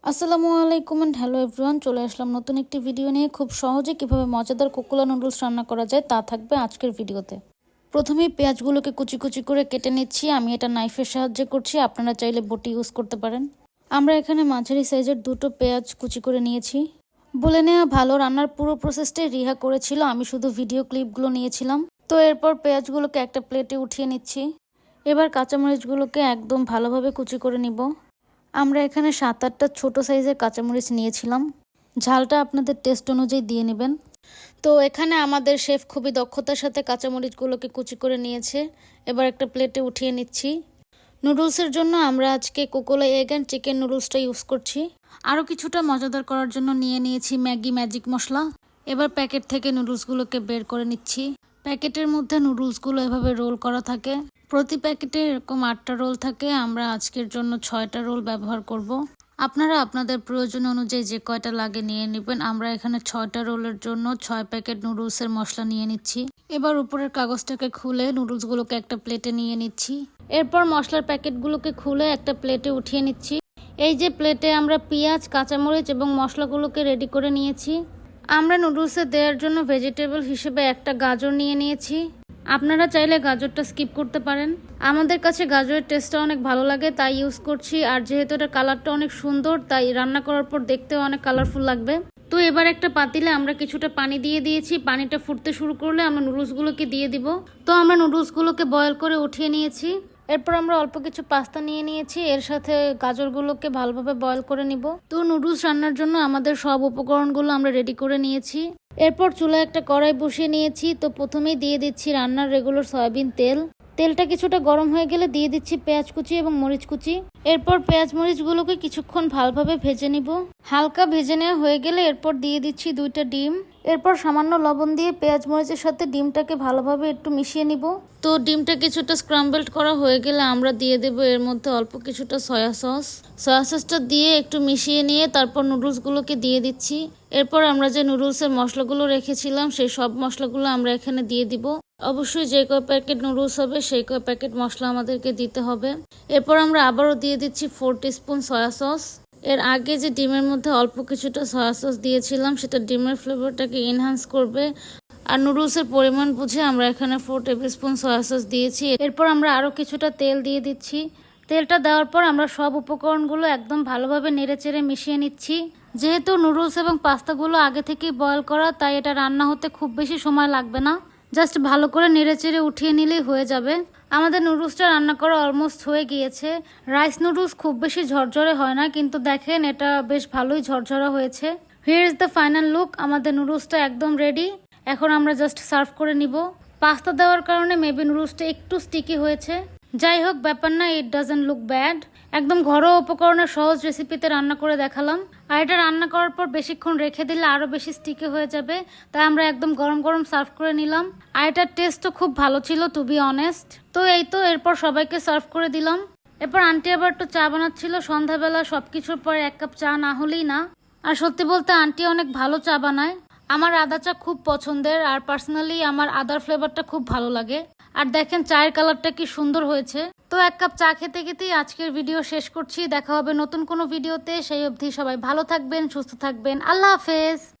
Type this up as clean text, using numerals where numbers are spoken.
আসসালামু আলাইকুম and hello everyone, চলে আসলাম নতুন একটি ভিডিও নিয়ে। খুব সহজে কিভাবে মজাদার কোকোলা নুডলস রান্না করা যায় তা থাকবে আজকের ভিডিওতে। প্রথমেই পেঁয়াজগুলোকে কুচি কুচি করে কেটে নিচ্ছি। আমি এটা নাইফের সাহায্যে করছি, আপনারা চাইলে বটি ইউজ করতে পারেন। আমরা এখানে মাঝারি সাইজের দুটো পেঁয়াজ কুচি করে নিয়েছি। বলে নেওয়া ভালো, রান্নার পুরো প্রসেসটাই রিহা করেছিল, আমি শুধু ভিডিও ক্লিপগুলো নিয়েছিলাম। তো এরপর পেঁয়াজগুলোকে একটা প্লেটে উঠিয়ে নিচ্ছি। এবার কাঁচামরিচগুলোকে একদম ভালোভাবে কুচি করে নিব। আমরা এখানে 7-8টা ছোট সাইজের কাঁচামরিচ নিয়েছিলাম। ঝালটা আপনাদের টেস্ট অনুযায়ী দিয়ে নেবেন। তো এখানে আমাদের শেফ খুবই দক্ষতার সাথে কাঁচামরিচগুলোকে কুচি করে নিয়েছে। এবার একটা প্লেটে উঠিয়ে নিচ্ছি। নুডলসের জন্য আমরা আজকে কোকোলা এগ অ্যান্ড চিকেন নুডলসটা ইউজ করছি। আরও কিছুটা মজাদার করার জন্য নিয়ে নিয়েছি ম্যাগি ম্যাজিক মশলা। এবার প্যাকেট থেকে নুডলসগুলোকে বের করে নিচ্ছি। প্যাকেটের মধ্যে নুডলসগুলো এভাবে রোল করা থাকে। প্রতি প্যাকেটে এরকম 8টা রোল থাকে। আমরা আজকের জন্য 6টা রোল ব্যবহার করব। আপনারা আপনাদের প্রয়োজন অনুযায়ী যে কয়টা লাগে নিয়ে নেবেন। আমরা এখানে 6টা রোলের জন্য 6 প্যাকেট নুডলসের মশলা নিয়ে নিচ্ছি। এবার উপরের কাগজটাকে খুলে নুডলসগুলোকে একটা প্লেটে নিয়ে নিচ্ছি। এরপর মশলার প্যাকেটগুলোকে খুলে একটা প্লেটে উঠিয়ে নিচ্ছি। এই যে প্লেটে আমরা পেঁয়াজ, কাঁচামরিচ এবং মশলাগুলোকে রেডি করে নিয়েছি। আমরা নুডলসে দেওয়ার জন্য ভেজিটেবল হিসেবে একটা গাজর নিয়ে নিয়েছি। আপনারা চাইলে গাজরটা স্কিপ করতে পারেন। আমাদের কাছে গাজরের টেস্টটা অনেক ভালো লাগে, তাই ইউজ করছি। আর যেহেতু এটার কালারটা অনেক সুন্দর, তাই রান্না করার পর দেখতেও অনেক কালারফুল লাগবে। তো এবার একটা পাতিলে আমরা কিছুটা পানি দিয়ে দিয়েছি। পানিটা ফুটতে শুরু করলে আমরা নুডলসগুলোকে দিয়ে দিব। তো আমরা নুডলসগুলোকে বয়েল করে উঠিয়ে নিয়েছি। এরপর আমরা অল্প কিছু পাস্তা নিয়ে নিয়েছি, এর সাথে গাজরগুলোকে ভালোভাবে বয়েল করে নিব। তো নুডলস রান্নার জন্য আমাদের সব উপকরণগুলো আমরা রেডি করে নিয়েছি। এরপর চুলায় একটা কড়াই বসিয়ে নিয়েছি। তো প্রথমেই দিয়ে দিচ্ছি রান্নার রেগুলার সয়াবিন তেল। তেলটা কিছুটা গরম হয়ে গেলে দিয়ে দিচ্ছি পেঁয়াজ কুচি এবং মরিচ কুচি। এরপর পেঁয়াজ মরিচগুলোকে কিছুক্ষণ ভালোভাবে ভেজে নিব। হালকা ভেজে নেওয়া হয়ে গেলে এরপর দিয়ে দিচ্ছি 2টা ডিম। এরপর সামান্য লবণ দিয়ে পেঁয়াজ মরিচের সাথে ডিমটাকে ভালোভাবে একটু মিশিয়ে নিব। তো ডিমটা কিছুটা স্ক্রাম্বলড করা হয়ে গেলে আমরা দিয়ে দেব এর মধ্যে অল্প কিছুটা সয়া সসটা দিয়ে একটু মিশিয়ে নিয়ে তারপর নুডলসগুলোকে দিয়ে দিচ্ছি। এরপর আমরা যে নুডলসের মশলাগুলো রেখেছিলাম সেই সব মশলাগুলো আমরা এখানে দিয়ে দিব। অবশ্যই যে কয় প্যাকেট নুডলস হবে সেই কয় প্যাকেট মশলা আমাদেরকে দিতে হবে। এরপর আমরা আবারও দিয়ে দিচ্ছি 4 টিস্পুন সয়া সস। এর আগে যে ডিমের মধ্যে অল্প কিছুটা সয়া সস দিয়েছিলাম সেটা ডিমের ফ্লেভারটাকে এনহান্স করবে। আর নুডলসের পরিমাণ বুঝে আমরা এখানে 4 টেবিলস্পুন সয়া সস দিয়েছি। এরপর আমরা আরও কিছুটা তেল দিয়ে দিচ্ছি। তেলটা দেওয়ার পর আমরা সব উপকরণগুলো একদম ভালোভাবে নেড়েচেড়ে মিশিয়ে নিচ্ছি। যেহেতু নুডলস এবং পাস্তাগুলো আগে থেকেই বয়েল করা, তাই এটা রান্না হতে খুব বেশি সময় লাগবে না। জাস্ট ভালো করে নেড়েচেড়ে উঠিয়ে নিলেই হয়ে যাবে। আমাদের নুডলসটা রান্না করা অলমোস্ট হয়ে গিয়েছে। রাইস নুডলস খুব বেশি ঝরঝরে হয় না, কিন্তু দেখেন এটা বেশ ভালোই ঝরঝরা হয়েছে। Here is the final look. আমাদের নুডলসটা একদম রেডি। এখন আমরা জাস্ট সার্ভ করে নিব। পাস্তা দেওয়ার কারণে মেবি নুডলসটা একটু স্টিকি হয়েছে। যাই হোক, ব্যাপার না, ইট ডাজন্ট লুক ব্যাড। একদম ঘরোয়া উপকরণের সহজ রেসিপিতে রান্না করে দেখালাম। আর এটা রান্না করার পর বেশিক্ষণ রেখে দিলে আরও বেশি স্টিকি হয়ে যাবে, তাই আমরা একদম গরম গরম সার্ভ করে নিলাম। আর এটার টেস্টও খুব ভালো ছিল, টু বি অনেস্ট। তো এই তো, এরপর সবাইকে সার্ভ করে দিলাম। এরপর আন্টি আবার একটু চা বানাচ্ছিল। সন্ধ্যাবেলা সবকিছুর পর 1 কাপ চা না হলেই না। আর সত্যি বলতে আন্টি অনেক ভালো চা বানায়। আমার আদা চা খুব পছন্দের, আর পার্সোনালি আমার আদার ফ্লেভারটা খুব ভালো লাগে। আর দেখেন চায়ের কালারটা কি সুন্দর হয়েছে। তো 1 কাপ চা খেতে খেতেই আজকের ভিডিও শেষ করছি। দেখা হবে নতুন কোনো ভিডিওতে। সেই অবধি সবাই ভালো থাকবেন, সুস্থ থাকবেন। আল্লাহ হাফেজ।